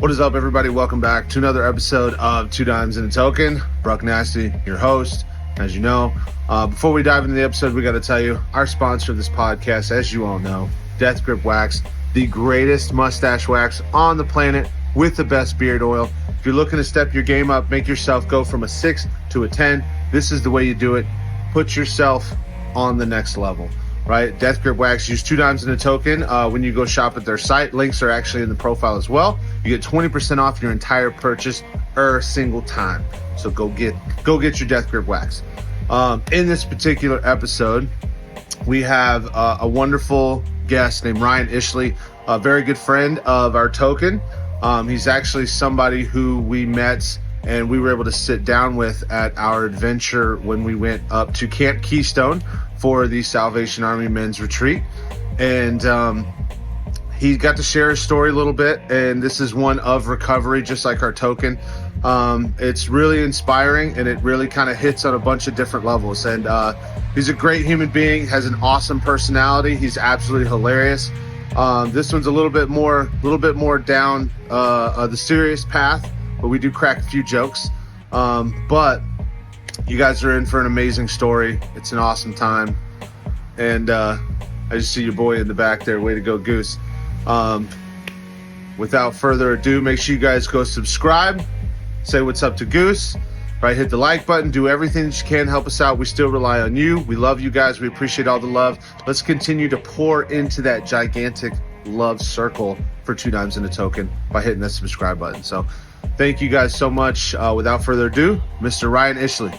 What is up, everybody? Welcome back to another episode of Two Dimes and a Token. Brucknasty, your host, as you know. Before we dive into the episode, we got to tell you, our sponsor of this podcast, as you all know, Death Grip Wax, the greatest mustache wax on the planet with the best beard oil. If you're looking to step your game up, make yourself go from a 6 to a 10, this is the way you do it. Put yourself on the next level. Right? Death Grip Wax, use 2 dimes and a token when you go shop at their site. Links are actually in the profile as well. You get 20% off your entire purchase single time. So go get your Death Grip Wax. In this particular episode, we have a wonderful guest named Ryan Ishley, a very good friend of our token. He's actually somebody who we met and we were able to sit down with at our adventure when we went up to Camp Keystone for the Salvation Army Men's Retreat. And he got to share his story a little bit, and this is one of recovery, just like our token. It's really inspiring, and it really kind of hits on a bunch of different levels. And he's a great human being, has an awesome personality. He's absolutely hilarious. This one's a little bit more down the serious path, but we do crack a few jokes. But you guys are in for an amazing story. It's an awesome time. And I just see your boy in the back there. Way to go, Goose. Without further ado, make sure you guys go subscribe. Say what's up to Goose. Right, hit the like button. Do everything that you can. Help us out. We still rely on you. We love you guys. We appreciate all the love. Let's continue to pour into that gigantic love circle for 2 dimes and a token by hitting that subscribe button. So thank you guys so much. Without further ado, Mr. Ryan Ishley.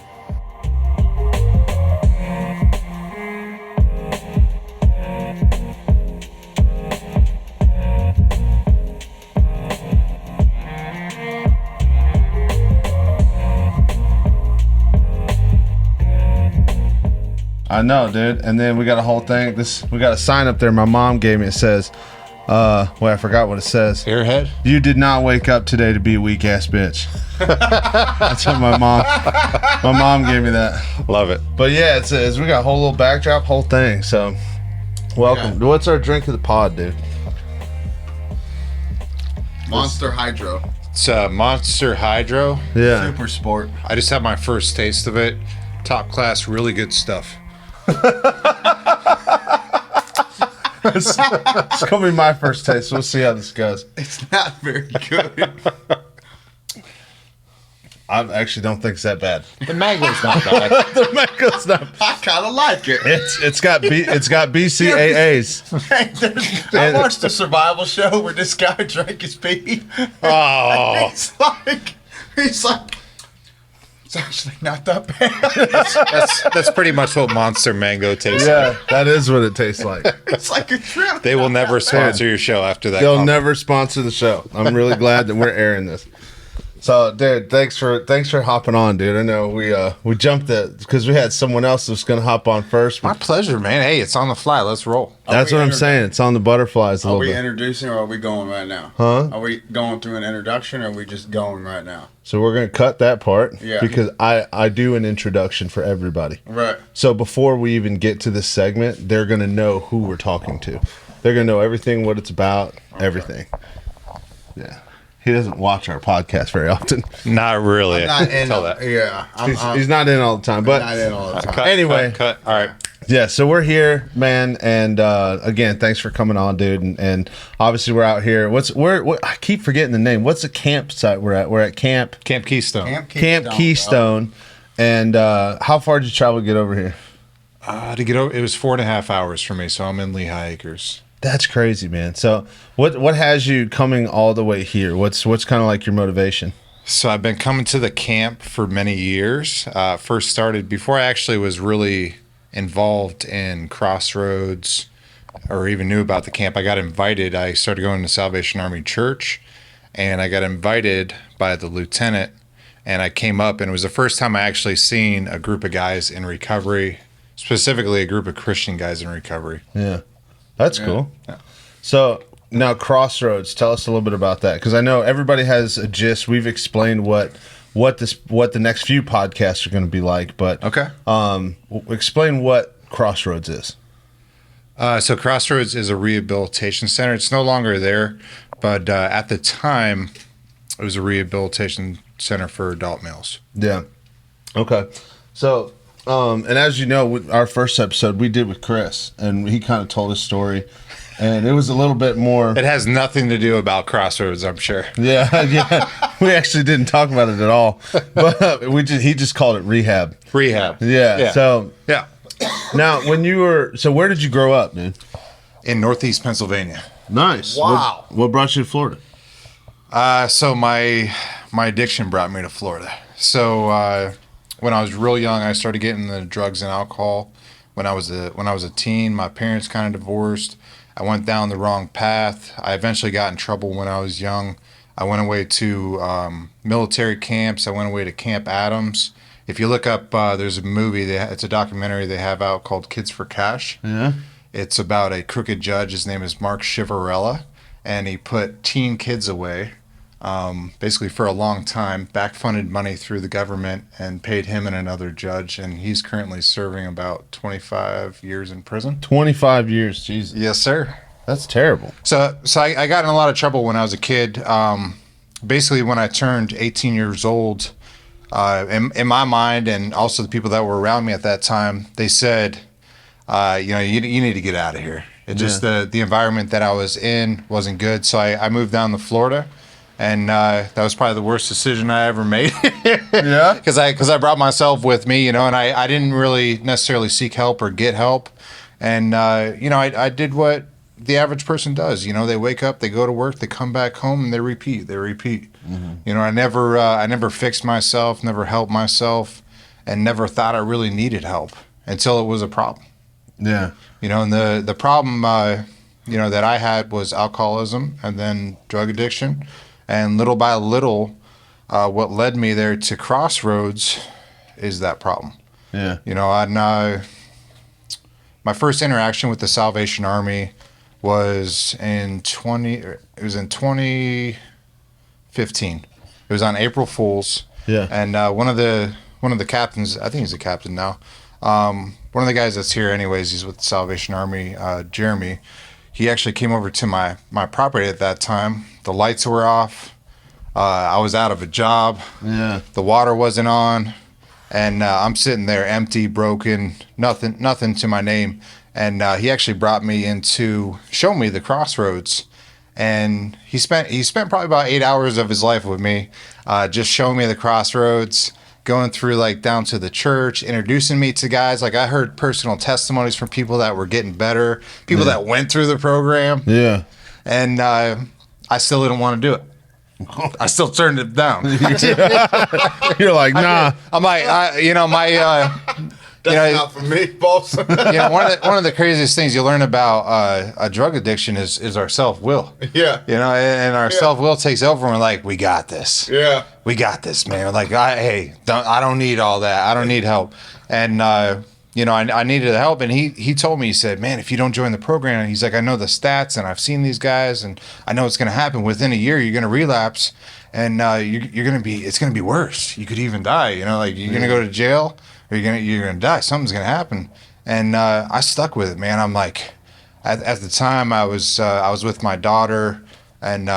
I know, dude. And then we got a whole thing. We got a sign up there my mom gave me. It says, I forgot what it says. Airhead? You did not wake up today to be a weak ass bitch. That's what my mom gave me that. Love it. But yeah, it says we got a whole little backdrop, whole thing. So welcome. Yeah. What's our drink of the pod, dude? Monster Hydro. It's Monster Hydro. Yeah. Super Sport. I just had my first taste of it. Top class, really good stuff. It's gonna be my first taste, so we'll see how this goes. It's not very good. I actually don't think it's that bad. The mango's not bad. The mango's not. I kind of like it. It's got BCAAs. I watched a survival show where this guy drank his pee. Oh, He's like, it's actually not that bad. that's pretty much what Monster Mango tastes Yeah, like. that is what it tastes like. It's like a trip. They will never sponsor your show after that. They'll never sponsor the show. I'm really glad that we're airing this. So, dude, thanks for hopping on, dude. I know we jumped it because we had someone else that was going to hop on first. My pleasure, man. Hey, it's on the fly. Let's roll. That's what I'm saying. It's on the butterflies a Are little we bit. introducing or are we going right now? Huh? Are we going through an introduction or are we just going right now? So we're going to cut that part Yeah. because I do an introduction for everybody. Right. So before we even get to this segment, they're going to know who we're talking to. They're going to know everything, what it's about, everything. Yeah. He doesn't watch our podcast very often. Not really. I'm not in. Tell that. Yeah. He's not in all the time. But not in all the time. Cut, Anyway. cut. All right. yeah, so we're here, man, and again, thanks for coming on, dude. And obviously, we're out here. I keep forgetting the name. What's the campsite we're at? We're at Camp Keystone. Camp Keystone. And how far did you travel to get over here? To get over, it was 4.5 hours for me, so I'm in Lehigh Acres. That's crazy, man. So what has you coming all the way here? What's kind of like your motivation? So I've been coming to the camp for many years. First started before I actually was really involved in Crossroads or even knew about the camp. I got invited. I started going to Salvation Army Church, and I got invited by the lieutenant, and I came up, and it was the first time I actually seen a group of guys in recovery, specifically a group of Christian guys in recovery. Yeah. That's cool. Yeah. So now Crossroads, tell us a little bit about that, because I know everybody has a gist. We've explained what the next few podcasts are going to be like, but Okay. Explain what Crossroads is. So Crossroads is a rehabilitation center. It's no longer there, but at the time, It was a rehabilitation center for adult males. Yeah. Okay. So, and as you know, with our first episode we did with Chris, and he kind of told his story, and it was a little bit more. It has nothing to do about Crossroads, I'm sure. Yeah, yeah. We actually didn't talk about it at all, but he just called it rehab. Rehab. Yeah. So yeah. Now, where did you grow up, dude? In Northeast Pennsylvania. Nice. Wow. What brought you to Florida? So my addiction brought me to Florida. So when I was real young, I started getting the drugs and alcohol. When I was a teen, my parents kind of divorced. I went down the wrong path. I eventually got in trouble when I was young. I went away to military camps. I went away to Camp Adams. If you look up, there's a movie. It's a documentary they have out called Kids for Cash. Yeah. It's about a crooked judge. His name is Mark Chivarella, and he put teen kids away, basically for a long time, back-funded money through the government, and paid him and another judge, and he's currently serving about 25 years in prison. 25 years, Jesus. Yes, sir. That's terrible. So I got in a lot of trouble when I was a kid. Basically, when I turned 18 years old, in my mind, and also the people that were around me at that time, they said, you need to get out of here. It just the environment that I was in wasn't good. So I moved down to Florida, and that was probably the worst decision I ever made. Yeah. Because I brought myself with me, and I didn't really necessarily seek help or get help, and I did what the average person does. They wake up, they go to work, they come back home, and they repeat. Mm-hmm. I never fixed myself, never helped myself, and never thought I really needed help until it was a problem. Yeah. And the problem, that I had was alcoholism and then drug addiction. And little by little, what led me there to Crossroads is that problem. Yeah. My first interaction with the Salvation Army was in 2015. It was on April Fool's. Yeah. And one of the captains, I think he's a captain now, one of the guys that's here anyways, he's with the Salvation Army, Jeremy. He actually came over to my property at that time. The lights were off. I was out of a job. Yeah. The water wasn't on. And I'm sitting there empty, broken, nothing to my name. And he actually brought me in to show me the Crossroads. And he spent probably about 8 hours of his life with me, just showing me the Crossroads, going through down to the church, introducing me to guys. I heard personal testimonies from people that were getting better, people that went through the program. Yeah. And I still didn't want to do it. I still turned it down. You're like, nah. I'm like, That's not for me, boss. one of the craziest things you learn about a drug addiction is our self-will. Yeah. And our self-will takes over, and we're like, we got this. Yeah. We got this, man. I don't need all that. I don't need help. And I needed help, and he told me, he said, man, if you don't join the program, he's like, I know the stats, and I've seen these guys, and I know it's going to happen. Within a year, you're going to relapse, and it's going to be worse. You could even die. You're going to go to jail, or you're gonna die. Something's going to happen. And I stuck with it, man. I'm like, at the time, I was with my daughter and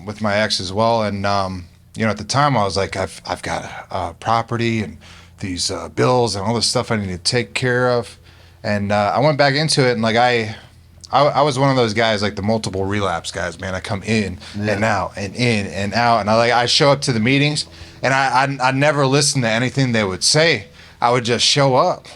with my ex as well, and at the time, I was like, I've got property and these bills and all this stuff I need to take care of. And I went back into it, and I was one of those guys, the multiple relapse guys, man. I come in and out and in and out, and I show up to the meetings, and I never listened to anything they would say. I would just show up,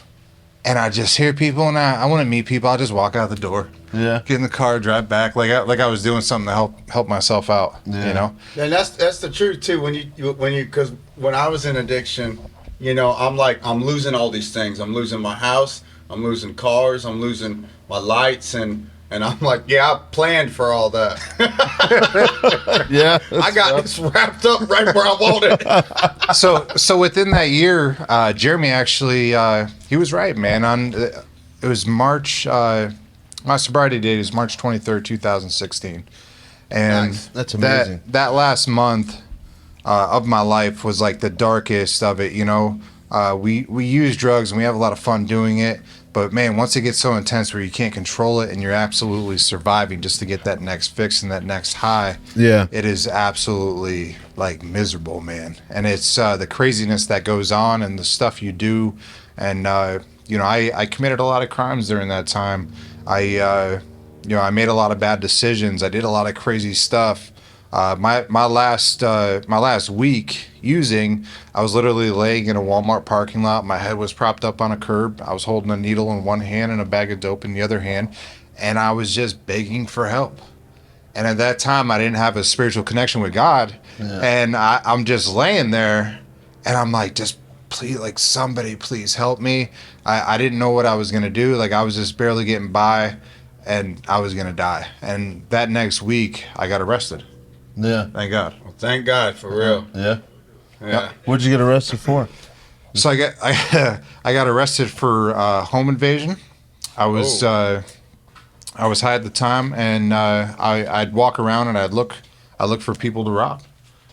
and I just hear people, and I want to meet people. I'll just walk out the door, get in the car, drive back, like I was doing something to help myself out. And that's the truth too. Because when I was in addiction, I'm like, I'm losing all these things. I'm losing my house. I'm losing cars. I'm losing my lights. And I'm like, yeah, I planned for all that. Yeah. I got this wrapped up right where I wanted. So within that year, Jeremy actually, he was right, man. It was March, my sobriety date is March 23rd, 2016. And nice. That's amazing. That last month of my life was the darkest of it. We use drugs and we have a lot of fun doing it, But man, once it gets so intense where you can't control it and you're absolutely surviving just to get that next fix and that next high, Yeah. it is absolutely like miserable, man. And it's the craziness that goes on and the stuff you do. And, I committed a lot of crimes during that time. I made a lot of bad decisions. I did a lot of crazy stuff. My last week using, I was literally laying in a Walmart parking lot. My head was propped up on a curb. I was holding a needle in one hand and a bag of dope in the other hand, and I was just begging for help. And at that time, I didn't have a spiritual connection with God, and I'm just laying there, and I'm like, just please, like somebody, please help me. I didn't know what I was gonna do. Like I was just barely getting by, and I was gonna die. And that next week, I got arrested. Yeah. Thank God. Well, thank God, for real. Yeah. Yeah. What'd you get arrested for? So I got arrested for home invasion. I was high at the time, and I'd walk around and I'd look for people to rob.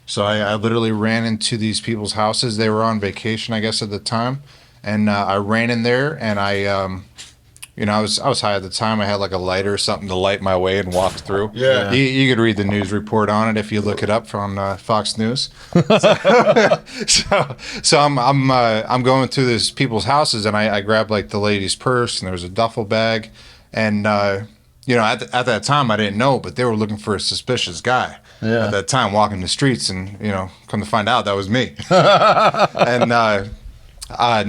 So I literally ran into these people's houses. They were on vacation, I guess, at the time, and I ran in there and I was high at the time. I had like a lighter or something to light my way and walk through. Yeah. You could read the news report on it if you look it up on Fox News. So I'm going through these people's houses, and I grabbed like the lady's purse, and there was a duffel bag, and at that time I didn't know, but they were looking for a suspicious guy at that time walking the streets, and come to find out that was me. And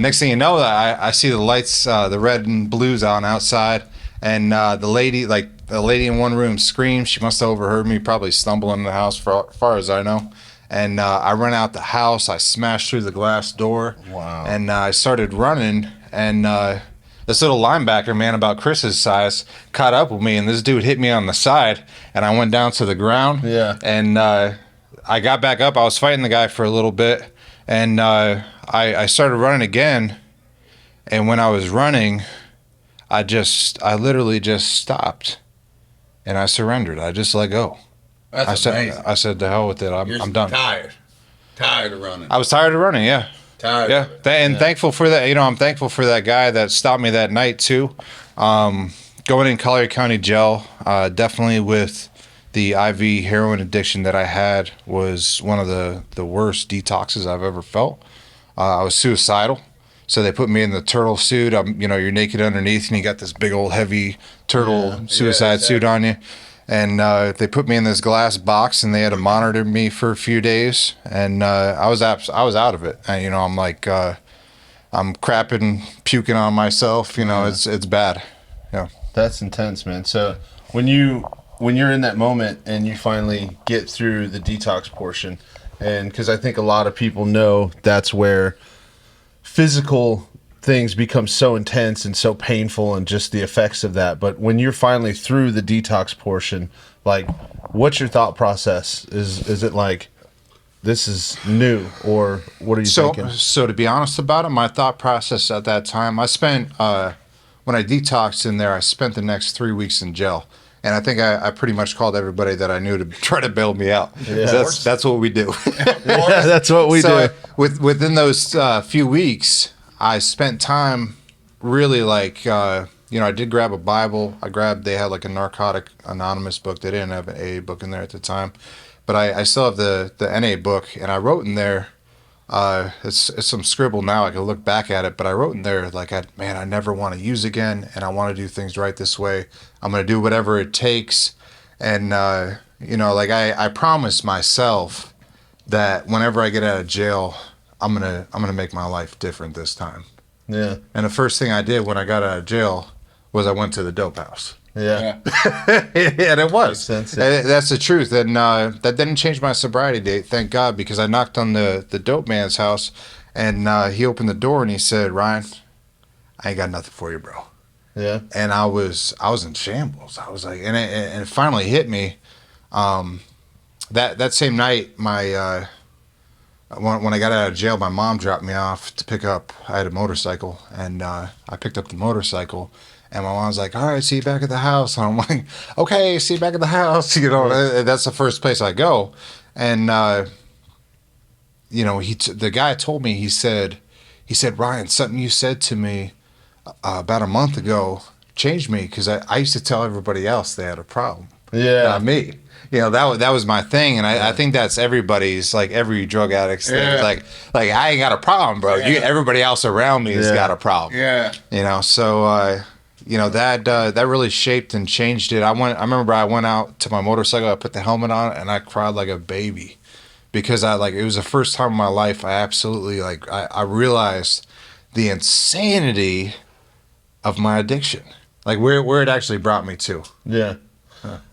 next thing you know, I see the lights, the red and blues on outside, and the lady in one room screamed. She must have overheard me, probably stumbling in the house, far as I know. And I run out the house. I smashed through the glass door. Wow. And I started running, and this little linebacker, man, about Chris's size, caught up with me, and this dude hit me on the side, and I went down to the ground. Yeah. And I got back up. I was fighting the guy for a little bit, and I started running again, and when I was running, I literally just stopped, and I surrendered. I just let go. That's amazing. I said, to hell with it. I'm done. Tired of running. I was tired of running, yeah. Tired. Thankful for that. I'm thankful for that guy that stopped me that night, too. Going in Collier County Jail, definitely with the IV heroin addiction that I had, was one of the worst detoxes I've ever felt. I was suicidal, so they put me in the turtle suit. You're naked underneath, and you got this big old heavy turtle suicide suit on you. And they put me in this glass box, and they had to monitor me for a few days. And I was out of it. And, I'm like, I'm crapping, puking on myself. It's bad. Yeah. That's intense, man. So when you're in that moment and you finally get through the detox portion, and because I think a lot of people know that's where physical things become so intense and so painful, and just the effects of that. But when you're finally through the detox portion, like, what's your thought process? Is it like, this is new, or what are you thinking? So to be honest about it, my thought process at that time, I spent when I detoxed in there, I spent the next 3 weeks in jail. And I think I pretty much called everybody that I knew to try to bail me out. Yeah. That's what we do. Yeah, that's what we do. Within those few weeks, I spent time really like, I did grab a Bible. They had like a Narcotic Anonymous book. They didn't have an AA book in there at the time. But I still have the NA book, and I wrote in there, it's some scribble now. I can look back at it, but I wrote in there like, I never want to use again, and I want to do things right this way. I'm going to do whatever it takes. And, I promised myself that whenever I get out of jail, I'm going to make my life different this time. Yeah. And the first thing I did when I got out of jail was I went to the dope house. Yeah. And it was. Makes sense, yeah. That's the truth. And that didn't change my sobriety date, thank God, because I knocked on the dope man's house, and he opened the door and he said, "Ryan, I ain't got nothing for you, bro." Yeah. And I was in shambles. I was like, and it finally hit me. That same night, my when I got out of jail, my mom dropped me off to pick up. I had a motorcycle, and I picked up the motorcycle. And my mom's like, "All right, see you back at the house." And I'm like, "Okay, see you back at the house." That's the first place I go. And, the guy told me, he said, "Ryan, something you said to me about a month ago changed me because I used to tell everybody else they had a problem, Yeah. not me. That was my thing, and I think that's everybody's, like every drug addict's thing. Yeah. It's like I ain't got a problem, bro. Everybody else around me has got a problem. Yeah. So that really shaped and changed it. I remember I went out to my motorcycle, I put the helmet on, and I cried like a baby because it was the first time in my life I absolutely I realized the insanity of my addiction, like where it actually brought me to. Yeah.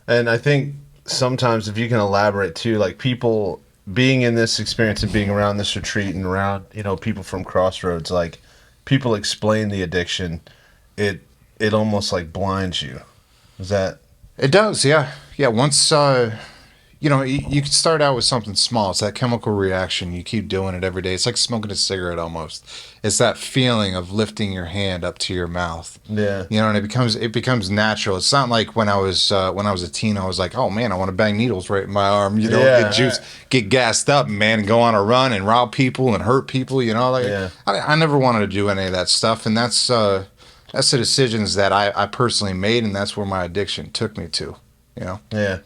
And I think sometimes if you can elaborate too, like people being in this experience and being around this retreat and around, people from Crossroads, like people explain the addiction, it almost like blinds you. Is that? It does, yeah. Once you can start out with something small. It's that chemical reaction. You keep doing it every day. It's like smoking a cigarette almost. It's that feeling of lifting your hand up to your mouth. Yeah. And it becomes natural. It's not like when I was a teen, I was like, oh man, I want to bang needles right in my arm. Get juice, get gassed up, man, and go on a run and rob people and hurt people. I never wanted to do any of that stuff, and that's the decisions that I personally made, and that's where my addiction took me to. Yeah.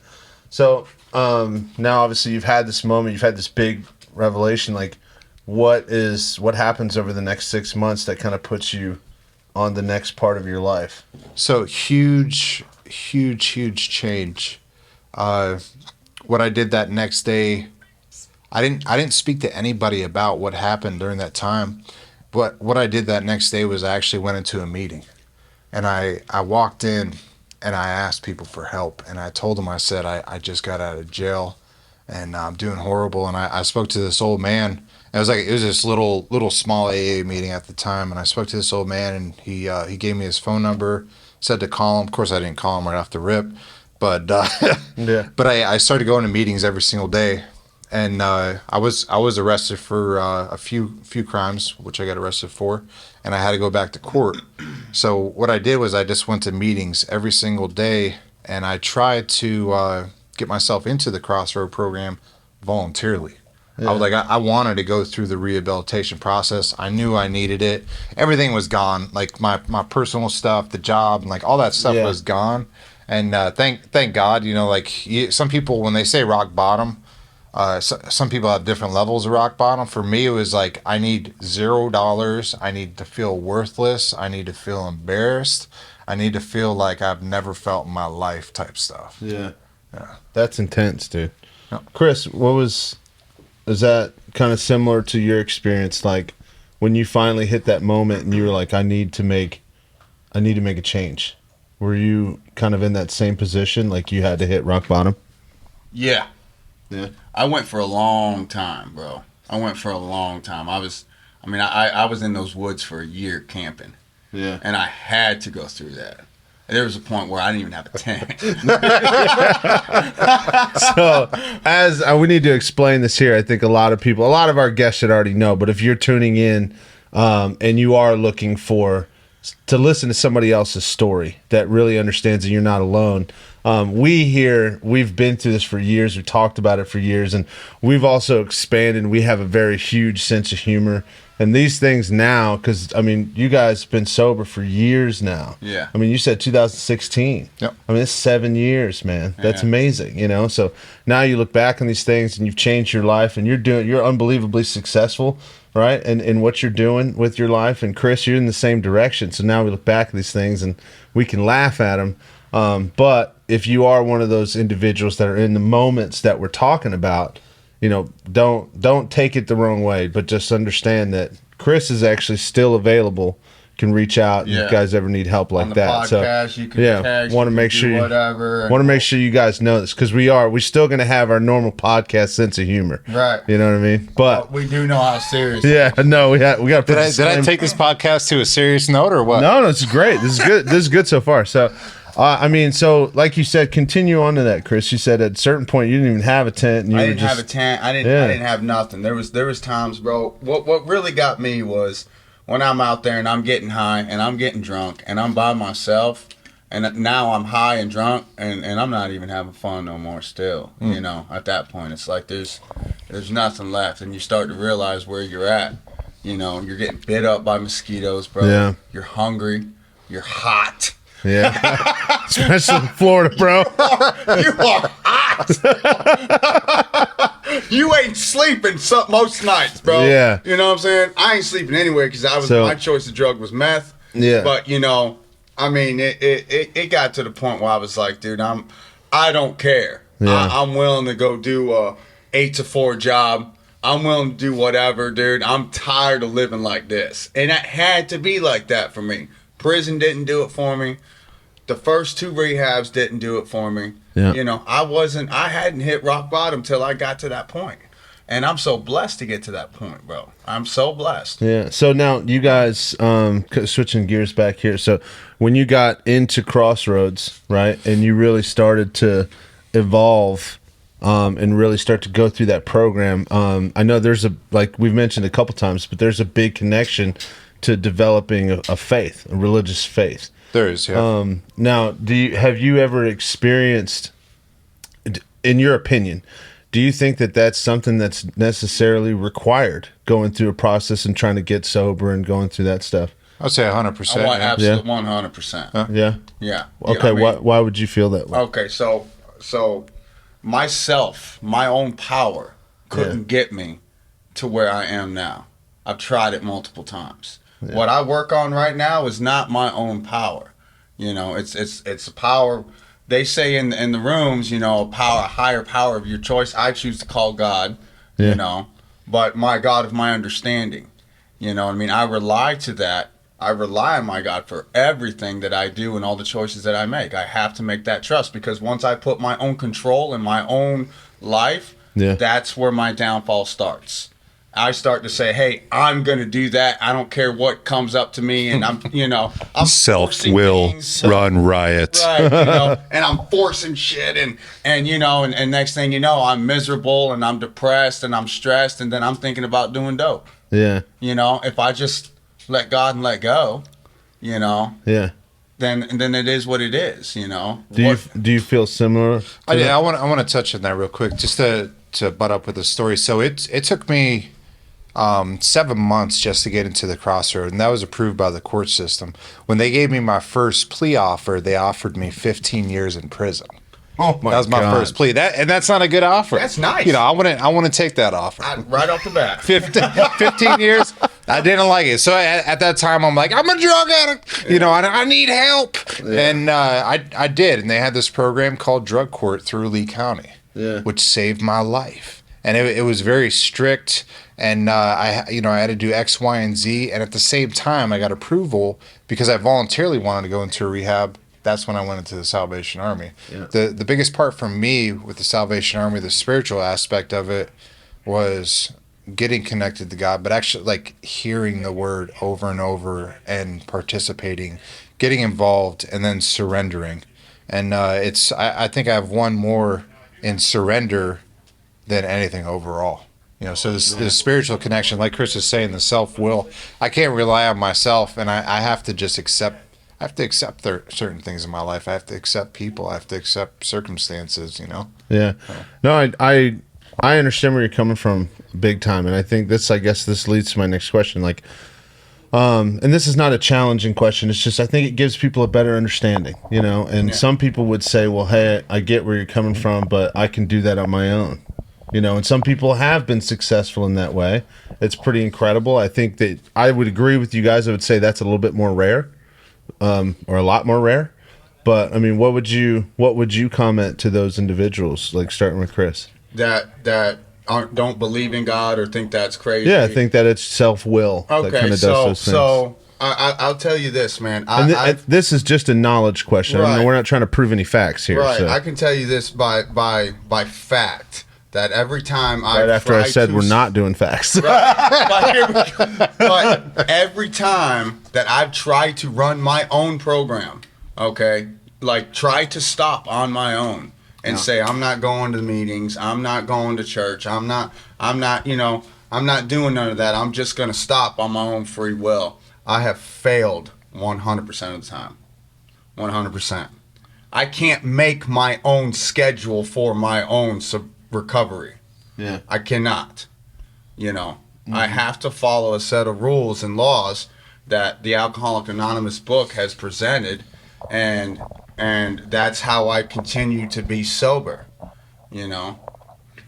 So now obviously you've had this moment, you've had this big revelation. Like, what happens over the next 6 months that kind of puts you on the next part of your life? So huge change. What I did that next day, I didn't speak to anybody about what happened during that time. But what I did that next day was I actually went into a meeting, and I walked in and I asked people for help, and I told them, I said, I just got out of jail and I'm doing horrible. And I spoke to this old man. It was this little small AA meeting at the time, and I spoke to this old man, and he gave me his phone number, said to call him. Of course, I didn't call him right off the rip, but Yeah. but I started going to meetings every single day, and I was arrested for a few crimes, which I got arrested for, and I had to go back to court. So what I did was I just went to meetings every single day, and I tried to get myself into the Crossroad program voluntarily. Yeah. I was like, I wanted to go through the rehabilitation process. I knew I needed it. Everything was gone, like my personal stuff, the job, and like all that stuff was gone. And thank God, some people, when they say rock bottom, some people have different levels of rock bottom. For me, it was like, I need $0. I need to feel worthless. I need to feel embarrassed. I need to feel like I've never felt in my life type stuff. Yeah. That's intense, dude. Yeah. Chris, is that kind of similar to your experience? Like when you finally hit that moment and you were like, I need to make a change. Were you kind of in that same position? Like you had to hit rock bottom? Yeah. Yeah. I went for a long time, bro. I was in those woods for a year camping. Yeah. And I had to go through that. There was a point where I didn't even have a tent. So, we need to explain this here. I think a lot of our guests should already know, but if you're tuning in and you are looking to listen to somebody else's story that really understands that you're not alone, we've been through this for years. We've talked about it for years, and we've also expanded. We have a very huge sense of humor. And these things now, because, you guys have been sober for years now. Yeah. You said 2016. Yep. It's 7 years, man. That's amazing, So now you look back on these things and you've changed your life, and you're unbelievably successful, right? And in what you're doing with your life. And Chris, you're in the same direction. So now we look back at these things and we can laugh at them. But if you are one of those individuals that are in the moments that we're talking about, don't take it the wrong way, but just understand that Chris is actually still available, can reach out if you guys ever need help like On the that. podcast, So you can text, want to make sure you guys know this, because we're still going to have our normal podcast sense of humor. Right. You know what I mean? But we do know how serious. yeah, no, we got to put Did I take this podcast to a serious note or what? No, this is great. This is good. This is good so far. So, so like you said, continue on to that, Chris. You said at a certain point you didn't even have a tent. And I didn't have a tent. I didn't have nothing. There was times, bro. What really got me was when I'm out there and I'm getting high and I'm getting drunk and I'm by myself, and now I'm high and drunk and I'm not even having fun no more. Still, at that point it's like there's nothing left, and you start to realize where you're at. You know, you're getting bit up by mosquitoes, bro. Yeah. You're hungry. You're hot. Yeah. Especially in Florida, bro. You are hot. You ain't sleeping most nights, bro. Yeah. You know what I'm saying? I ain't sleeping anyway because my choice of drug was meth. Yeah. But you know, I mean, it got to the point where I was like, dude, I don't care. Yeah. I'm willing to go do a 8 to 4 job. I'm willing to do whatever, dude. I'm tired of living like this. And it had to be like that for me. Prison didn't do it for me. The first 2 rehabs didn't do it for me. Yeah. You know, I hadn't hit rock bottom till I got to that point. And I'm so blessed to get to that point, bro. I'm so blessed. Yeah. So now you guys, switching gears back here. So when you got into Crossroads, right, and you really started to evolve and really start to go through that program, I know there's like we've mentioned a couple times, but there's a big connection to developing a faith, a religious faith. There is, yeah. Now, have you ever experienced, in your opinion, do you think that that's something that's necessarily required, going through a process and trying to get sober and going through that stuff? I'd say 100%. I want yeah. absolute 100%. Huh? Yeah. Yeah. Okay. I mean, why would you feel that way? Okay. So myself, my own power couldn't get me to where I am now. I've tried it multiple times. Yeah. What I work on right now is not my own power. You know, it's a power. They say in the rooms, you know, a higher power of your choice. I choose to call God, you know, but my God of my understanding. You know what I mean? I rely to that. I rely on my God for everything that I do and all the choices that I make. I have to make that trust, because once I put my own control in my own life, that's where my downfall starts. I start to say, hey, I'm going to do that. I don't care what comes up to me. And I'm self-will run riot. Right. You know, and I'm forcing shit. And you know, and next thing you know, I'm miserable and I'm depressed and I'm stressed. And then I'm thinking about doing dope. Yeah. You know, if I just let God and let go, you know. Yeah. Then it is what it is, you know. Do you feel similar? I want to touch on that real quick, just to butt up with the story. So it took me 7 months just to get into the Crossroad, and that was approved by the court system. When they gave me my first plea offer, they offered me 15 years in prison. Oh my God. That was my first plea. That's not a good offer. That's nice. You know, I want to take that offer. Right off the bat. 15 years. I didn't like it. So at that time, I'm like, I'm a drug addict. You know, I need help. Yeah. And I did. And they had this program called Drug Court through Lee County, which saved my life. And it was very strict. And I had to do X, Y, and Z. And at the same time, I got approval because I voluntarily wanted to go into a rehab. That's when I went into the Salvation Army. Yeah. The biggest part for me with the Salvation Army, the spiritual aspect of it, was getting connected to God, but actually like hearing the word over and over and participating, getting involved, and then surrendering. And I think I have one more in surrender than anything overall. You know, so the spiritual connection, like Chris is saying, the self-will, I can't rely on myself, and I have to just accept. I have to accept certain things in my life. I have to accept people. I have to accept circumstances, you know? Yeah. No, I understand where you're coming from big time. And I think this leads to my next question. Like, and this is not a challenging question. It's just, I think it gives people a better understanding, you know? And some people would say, well, hey, I get where you're coming from, but I can do that on my own. You know, and some people have been successful in that way. It's pretty incredible. I think that I would agree with you guys. I would say that's a little bit more rare. Or a lot more rare, but I mean, what would you comment to those individuals? Like starting with Chris, that don't believe in God or think that's crazy. Yeah, I think that it's self-will that kind of does those things. So I'll tell you this, man. This is just a knowledge question. Right. I mean, we're not trying to prove any facts here. Right. So. I can tell you this by fact. That every time we're not doing facts. Right. But every time that I've tried to run my own program, okay, like try to stop on my own and say, I'm not going to the meetings, I'm not going to church, I'm not doing none of that, I'm just going to stop on my own free will. I have failed 100% of the time. 100%. I can't make my own schedule for my own recovery. Yeah, I cannot. You know, I have to follow a set of rules and laws that the Alcoholic Anonymous book has presented, and that's how I continue to be sober, you know.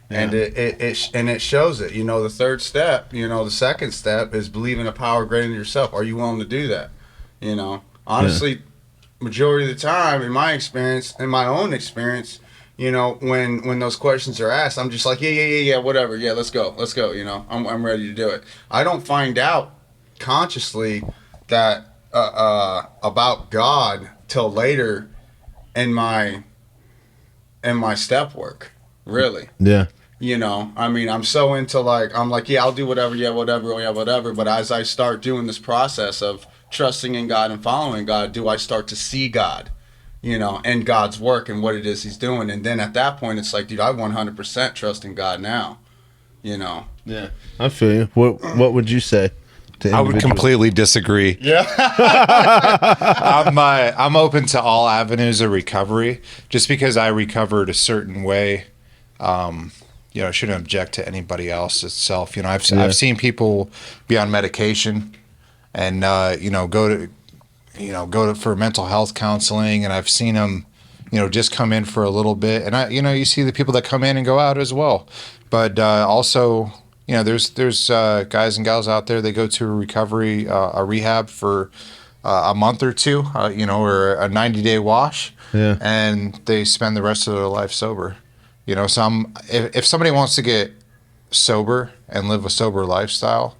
Yeah. And it shows it. You know, the third step, you know, the second step is believe in a power greater than yourself. Are you willing to do that? You know, honestly, majority of the time, in my experience, in my own experience, you know, when those questions are asked, I'm just like, yeah, whatever, yeah, let's go, you know, I'm ready to do it. I don't find out consciously that about God till later in my step work, really. Yeah. You know, I mean, I'm so into I'm like, yeah, I'll do whatever, whatever. But as I start doing this process of trusting in God and following God, do I start to see God, you know, and God's work and what it is He's doing? And then at that point, it's like, dude, I 100% trust in God now, you know. Yeah, I feel you. What would you say to I would completely disagree. Yeah. I'm open to all avenues of recovery. Just because I recovered a certain way, you know, I shouldn't object to anybody else itself. You know, I've seen people be on medication and you know, go to for mental health counseling, and I've seen them, you know, just come in for a little bit, and you know, you see the people that come in and go out as well. But also, you know, there's guys and gals out there that go to a rehab for a month or two, you know, or a 90-day wash, and they spend the rest of their life sober. You know, if somebody wants to get sober and live a sober lifestyle,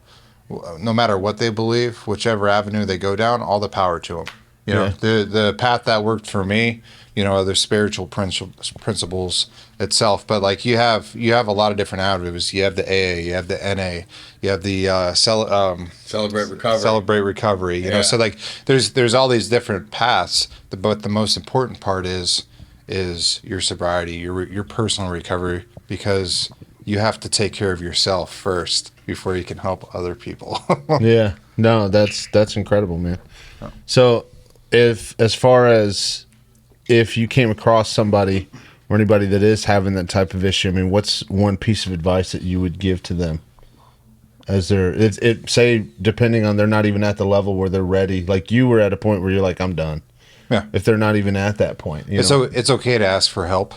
no matter what they believe, whichever avenue they go down, all the power to them. You know, the path that worked for me, you know, other spiritual principles itself. But like you have a lot of different avenues. You have the AA, you have the NA, you have the Celebrate Recovery. You know, so like there's all these different paths. But the most important part is your sobriety, your personal recovery, because you have to take care of yourself first before you can help other people. Yeah, no, that's incredible, man. So as far as if you came across somebody or anybody that is having that type of issue, I mean, what's one piece of advice that you would give to them? As say, depending on, they're not even at the level where they're ready, like you were at a point where you're like, I'm done. Yeah. If they're not even at that point, you know? It's okay to ask for help.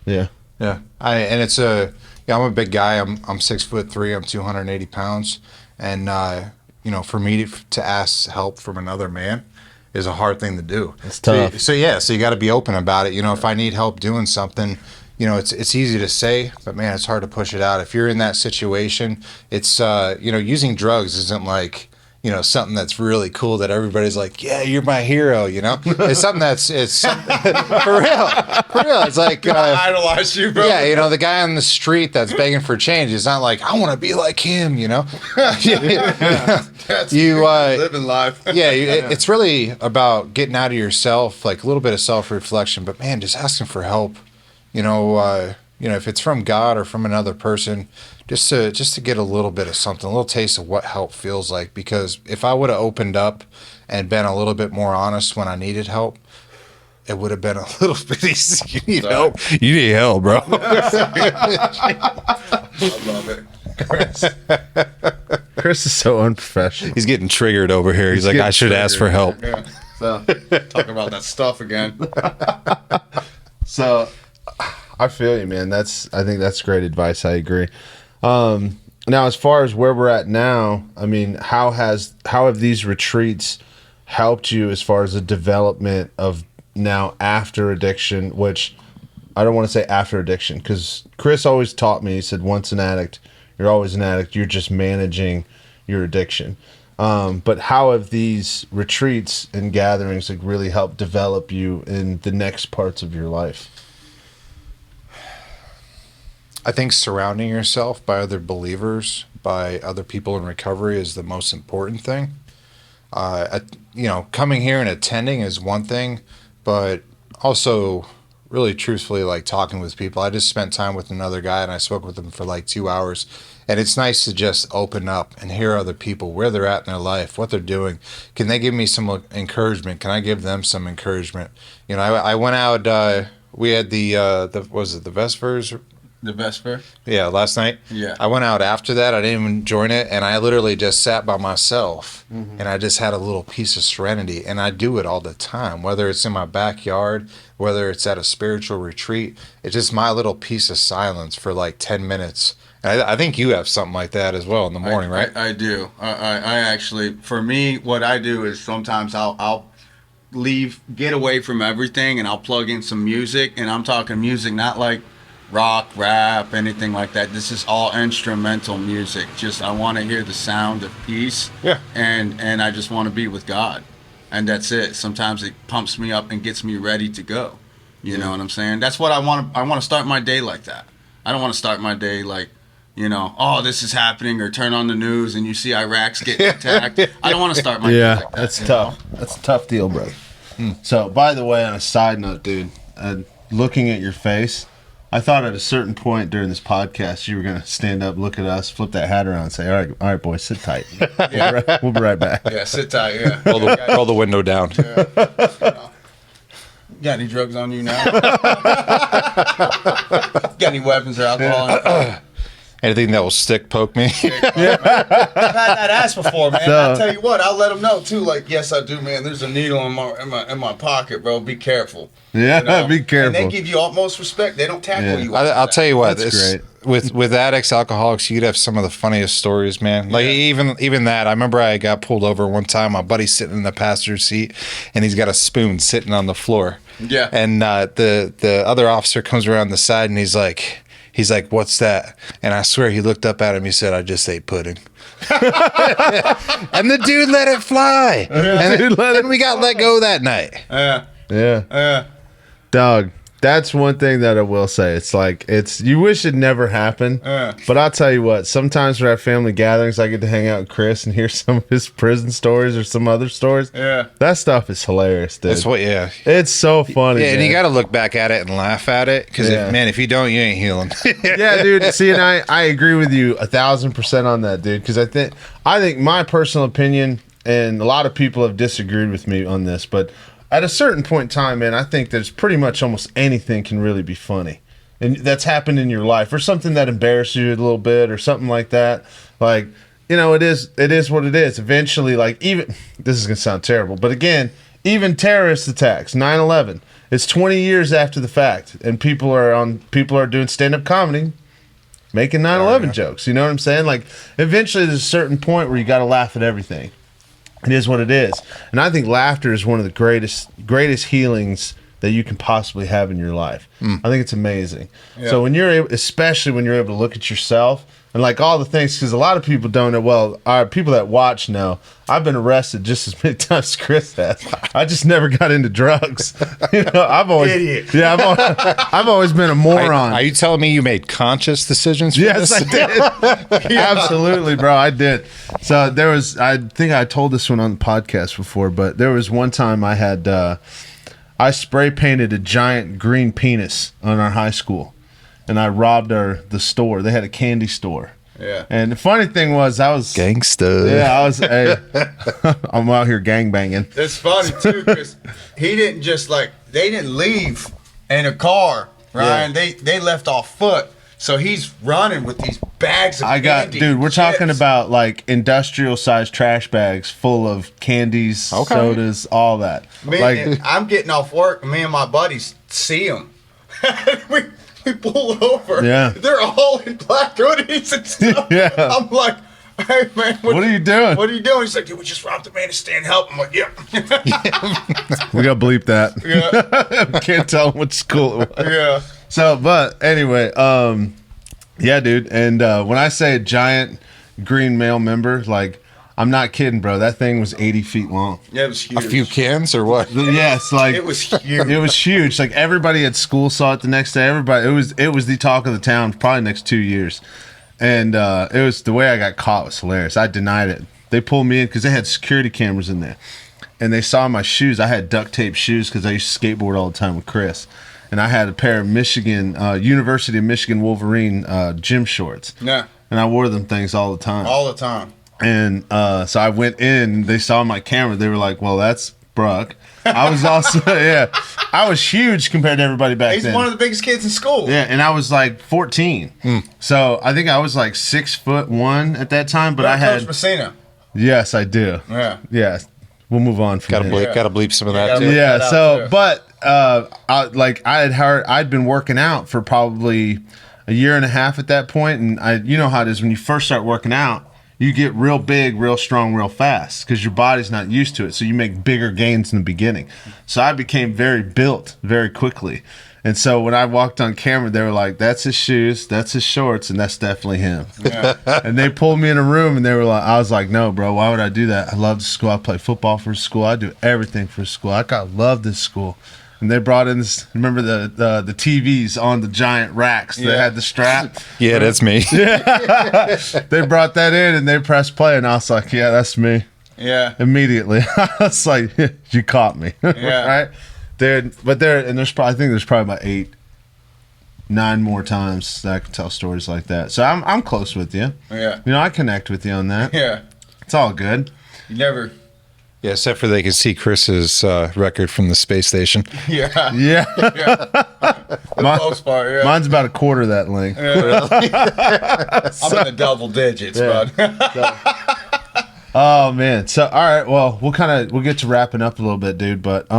Yeah. Yeah. I'm a big guy. I'm 6'3". I'm 280 pounds, and you know, for me to ask help from another man is a hard thing to do. It's tough. So you got to be open about it. You know, if I need help doing something, you know, it's easy to say, but man, it's hard to push it out. If you're in that situation, it's you know, using drugs isn't like, you know, something that's really cool that everybody's like, yeah, you're my hero, you know? It's something for real. It's like, I idolize you, bro. Yeah, you know, the guy on the street that's begging for change is not like, I want to be like him, you know? That's living life. It's really about getting out of yourself, like a little bit of self-reflection, but man, just asking for help, you know, if it's from God or from another person, just to get a little bit of something, a little taste of what help feels like. Because if I would have opened up and been a little bit more honest when I needed help, it would have been a little bit easier. You need help? You need help, bro. I love it. Chris is so unprofessional. He's getting triggered over here. He's like, I should ask for help. Yeah. So, talking about that stuff again. So, I feel you, man. I think that's great advice. I agree. Now, as far as where we're at now, I mean, how have these retreats helped you as far as the development of now after addiction? Which I don't want to say after addiction, because Chris always taught me, he said, once an addict, you're always an addict. You're just managing your addiction. But how have these retreats and gatherings like really helped develop you in the next parts of your life? I think surrounding yourself by other believers, by other people in recovery, is the most important thing. You know, coming here and attending is one thing, but also really truthfully, like talking with people. I just spent time with another guy and I spoke with him for like 2 hours, and it's nice to just open up and hear other people, where they're at in their life, what they're doing. Can they give me some encouragement? Can I give them some encouragement? You know, I went out, we had the Vespers The Vesper? Yeah, last night. Yeah. I went out after that. I didn't even join it, and I literally just sat by myself, and I just had a little piece of serenity. And I do it all the time, whether it's in my backyard, whether it's at a spiritual retreat. It's just my little piece of silence for like 10 minutes. And I think you have something like that as well in the morning, right? I do. I actually, for me, what I do is sometimes I'll get away from everything, and I'll plug in some music. And I'm talking music, not like rock, rap, anything like that. This is all instrumental music. Just I want to hear the sound of peace. Yeah. And I just want to be with God, and that's it. Sometimes it pumps me up and gets me ready to go. You know what I'm saying? That's what I want. I want to start my day like that. I don't want to start my day like, oh, this is happening, or turn on the news and you see Iraq's getting attacked. I don't want to start my day like that. That's tough. That's a tough deal, bro. So, by the way, on a side note, dude, looking at your face, I thought at a certain point during this podcast you were going to stand up, look at us, flip that hat around, and say, all right, boys, sit tight. We'll be right back. Yeah, sit tight, yeah. Roll the window down. Yeah. Got any drugs on you now? Got any weapons or alcohol? Anything that will stick poke me. I've had that ass before, man. I'll tell you what, I'll let them know too. Like, yes, I do, man. There's a needle in my pocket, bro. Be careful. Yeah, be careful. And they give you utmost respect. They don't tackle you. I'll tell you what, That's great. With addicts, alcoholics, you'd have some of the funniest stories, man. Like even that. I remember I got pulled over one time. My buddy's sitting in the passenger seat, and he's got a spoon sitting on the floor. Yeah. And the other officer comes around the side, and he's like, what's that? And I swear he looked up at him. He said, I just ate pudding. And the dude let it fly. And we got let go that night. Yeah. Dog, that's one thing that I will say. It's like, you wish it never happened. But I'll tell you what, sometimes we're at family gatherings, I get to hang out with Chris and hear some of his prison stories or some other stories. Yeah. That stuff is hilarious, dude. It's so funny. Yeah, man. and you got to look back at it and laugh at it. Because, if you don't, you ain't healing. Yeah, dude. See, and I agree with you 1,000% on that, dude. Because I think my personal opinion, and a lot of people have disagreed with me on this, but at a certain point in time, man, I think there's pretty much almost anything can really be funny. And that's happened in your life, or something that embarrassed you a little bit, or something like that. Like, it is what it is. Eventually, like, even, this is going to sound terrible, but again, even terrorist attacks, 9/11, it's 20 years after the fact, and people are doing stand-up comedy, making 9/11 jokes. You know what I'm saying? Like, eventually there's a certain point where you got to laugh at everything. It is what it is. And I think laughter is one of the greatest healings that you can possibly have in your life. I think it's amazing. Yeah. So especially when you're able to look at yourself and like all the things, because a lot of people don't know. Well, people that watch know I've been arrested just as many times as Chris has. I just never got into drugs. I've always idiot. Yeah, I've always been a moron. Are you telling me you made conscious decisions? Yes, I did. Absolutely, bro. I did. So I think I told this one on the podcast before, but there was one time I had I spray painted a giant green penis on our high school, and I robbed the store. They had a candy store. Yeah. And the funny thing was, I was gangsta. Yeah, I'm out here gangbanging. It's funny too, because he didn't just they didn't leave in a car, right? Yeah. They left off foot. So he's running with these bags of candy. Dude, we're talking about like industrial sized trash bags full of candies, sodas, all that. I'm getting off work, and me and my buddies see them. we pull over. Yeah. They're all in black hoodies and stuff. Yeah. I'm like, hey, man. What are you doing? What are you doing? He's like, dude, we just robbed the man to stand help. I'm like, yep. We got to bleep that. Yeah. Can't tell them what school it was. Yeah. So, but anyway, yeah, dude. And when I say a giant green male member, like, I'm not kidding, bro. That thing was 80 feet long. Yeah, it was huge. A few cans or what? Yes, like it was huge. It was huge. Like everybody at school saw it the next day. Everybody, it was the talk of the town probably next 2 years. And it was the way I got caught was hilarious. I denied it. They pulled me in because they had security cameras in there, and they saw my shoes. I had duct tape shoes because I used to skateboard all the time with Chris. And I had a pair of University of Michigan Wolverine gym shorts. Yeah. And I wore them things all the time. All the time. And so I went in. They saw my camera. They were like, "Well, that's Bruck. I was also, I was huge compared to everybody back then. He's one of the biggest kids in school. Yeah, and I was like 14. So I think I was like 6'1" at that time, but I had. Coach Messina. Yes, I do. Yeah. Yeah. We'll move on from there. Gotta bleep some of that too. Yeah, so, but I'd been working out for probably a year and a half at that point, and you know how it is when you first start working out, you get real big, real strong, real fast because your body's not used to it, so you make bigger gains in the beginning. So I became very built very quickly. And so when I walked on camera, they were like, that's his shoes, that's his shorts, and that's definitely him. Yeah. And they pulled me in a room, and they were like, I was like, no, bro, why would I do that? I love the school. I play football for school. I do everything for school. I love this school. And they brought in this, remember the TVs on the giant racks that had the strap? Yeah, that's me. They brought that in, and they pressed play, and I was like, yeah, that's me. Yeah. Immediately. I was like, you caught me. Yeah. Right? I think there's probably about 8, 9 more times that I can tell stories like that. So I'm close with you. Yeah. You know, I connect with you on that. Yeah. It's all good. You never. Yeah, except for they can see Chris's record from the space station. Yeah. Yeah. For the most part, yeah. Mine's about a quarter that length. Yeah. I'm in the double digits, bud. Oh man. So all right, well, we'll get to wrapping up a little bit, dude, but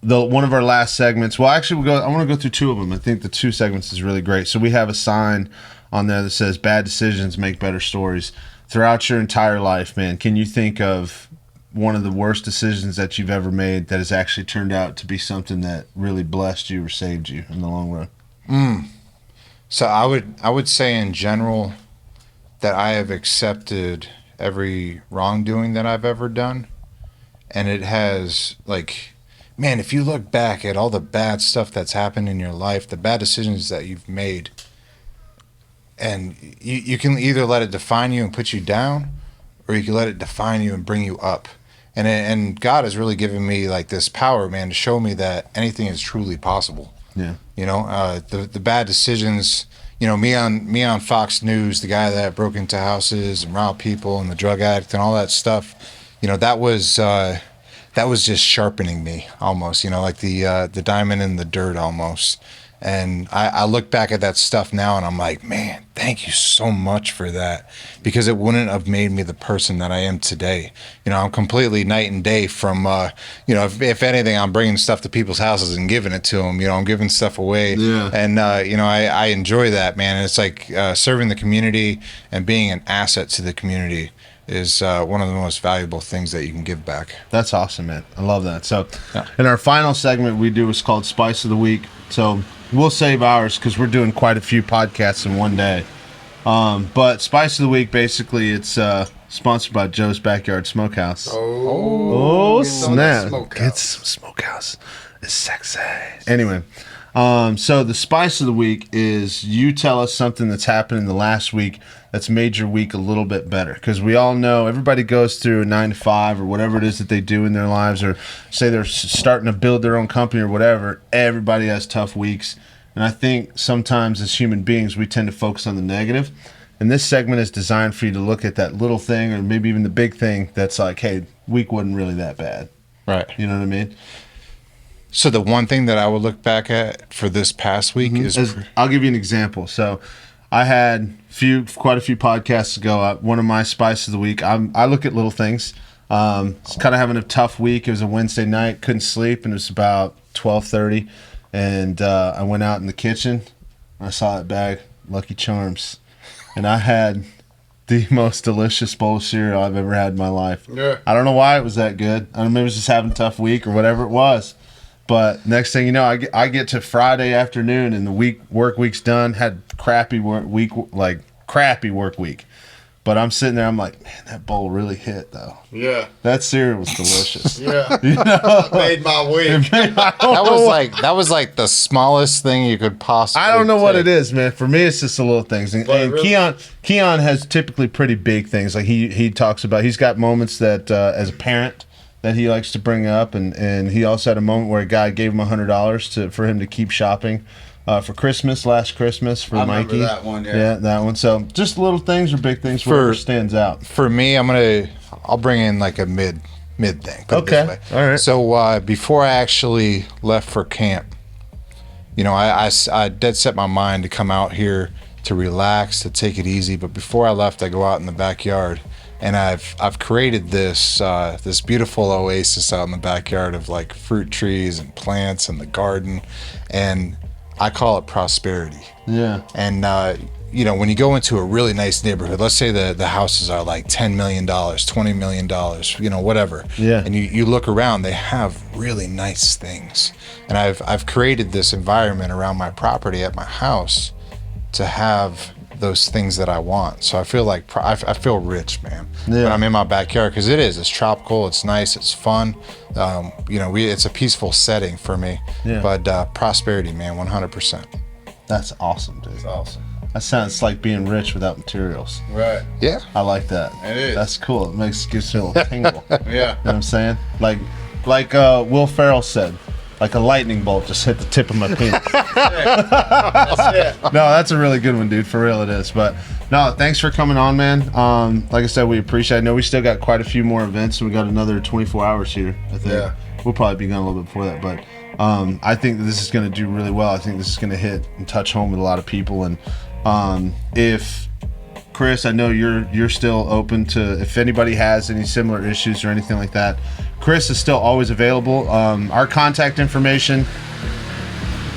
one of our last segments. Well, actually, I want to go through 2 of them. I think the 2 segments is really great. So we have a sign on there that says "Bad decisions make better stories." Throughout your entire life, man, can you think of one of the worst decisions that you've ever made that has actually turned out to be something that really blessed you or saved you in the long run? So I would say in general that I have accepted every wrongdoing that I've ever done, and it has, like, man, if you look back at all the bad stuff that's happened in your life, the bad decisions that you've made, and you can either let it define you and put you down, or you can let it define you and bring you up. And God has really given me like this power, man, to show me that anything is truly possible. Yeah. You know, the bad decisions, you know, me on Fox News, the guy that broke into houses and robbed people and the drug addict and all that stuff, you know, that was just sharpening me almost, you know, like the diamond in the dirt almost. And I look back at that stuff now and I'm like, man, thank you so much for that, because it wouldn't have made me the person that I am today. You know, I'm completely night and day from, you know, if anything, I'm bringing stuff to people's houses and giving it to them. You know, I'm giving stuff away. Yeah. And, you know, I enjoy that, man. And it's like serving the community and being an asset to the community is one of the most valuable things that you can give back. That's awesome, man. I love that. So in our final segment we do is called Spice of the Week. So we'll save ours because we're doing quite a few podcasts in one day. But Spice of the Week, basically, it's sponsored by Joe's Backyard Smokehouse. Oh snap. Get some smokehouse. It's sexy. Anyway, so the Spice of the Week is you tell us something that's happened in the last week that's made your week a little bit better. Because we all know everybody goes through a 9 to 5 or whatever it is that they do in their lives, or say they're starting to build their own company or whatever. Everybody has tough weeks. And I think sometimes as human beings, we tend to focus on the negative. And this segment is designed for you to look at that little thing or maybe even the big thing that's like, hey, week wasn't really that bad. Right. You know what I mean? So the one thing that I would look back at for this past week is... I'll give you an example. So I had quite a few podcasts ago. One of my Spice of the Week, I look at little things. It's kind of having a tough week. It was a Wednesday night, couldn't sleep, and it was about 12:30. And I went out in the kitchen. I saw that bag, Lucky Charms, and I had the most delicious bowl of cereal I've ever had in my life. Yeah. I don't know why it was that good. I don't know, maybe it was just having a tough week or whatever it was. But next thing you know, I get to Friday afternoon and the work week's done. Had crappy work week. But I'm sitting there, I'm like, man, that bowl really hit though. Yeah. That cereal was delicious. Yeah. You know? It made my week. That was like the smallest thing you could possibly I don't know take. what it is, man. For me, it's just the little things. And really? Keon has typically pretty big things. Like he talks about, he's got moments that as a parent that he likes to bring up, and he also had a moment where a guy gave him $100 for him to keep shopping for Christmas, last Christmas for Mikey. I remember that one, yeah. Yeah, that one. So just little things or big things, whatever stands out. For me, I'll bring in like a mid thing. Put it Okay. this way. All right. So before I actually left for camp, you know, I dead set my mind to come out here to relax, to take it easy. But before I left, I go out in the backyard, and I've created this this beautiful oasis out in the backyard of like fruit trees and plants and the garden, and I call it prosperity. Yeah. And you know, when you go into a really nice neighborhood, let's say the houses are like $10 million, $20 million, you know, whatever. Yeah. And you look around, they have really nice things. And I've created this environment around my property at my house to have those things that I want. So I feel like I feel rich, man. Yeah. When I'm in my backyard, because it's tropical, it's nice, it's fun. You know, it's a peaceful setting for me. Yeah. But prosperity, man, 100%. That's awesome, dude. It's awesome. That sounds like being rich without materials. Right. Yeah. I like that. It is. That's cool. It gives you a little tingle. You know Yeah. what I'm saying? Like Will Ferrell said, like a lightning bolt just hit the tip of my penis. That's it. No, that's a really good one, dude. For real, it is. But no, thanks for coming on, man. Like I said, we appreciate it. I know we still got quite a few more events, and we got another 24 hours here, I think. Yeah. We'll probably be gone a little bit before that, but I think that this is going to do really well. I think this is going to hit and touch home with a lot of people. And if Chris, I know you're still open to if anybody has any similar issues or anything like that. Chris is still always available. Our contact information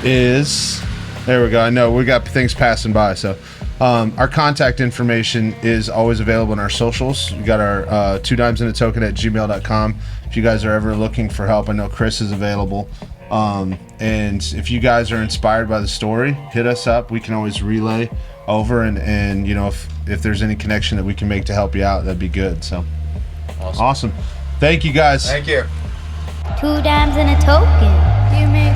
is there. We go. I know we got things passing by, so our contact information is always available in our socials. We got our 2 dimes and a token at gmail.com. If you guys are ever looking for help, I know Chris is available. And if you guys are inspired by the story, hit us up. We can always relay over and you know, if there's any connection that we can make to help you out, that'd be good. So awesome. Thank you guys. Thank you. 2 dimes and a token. You make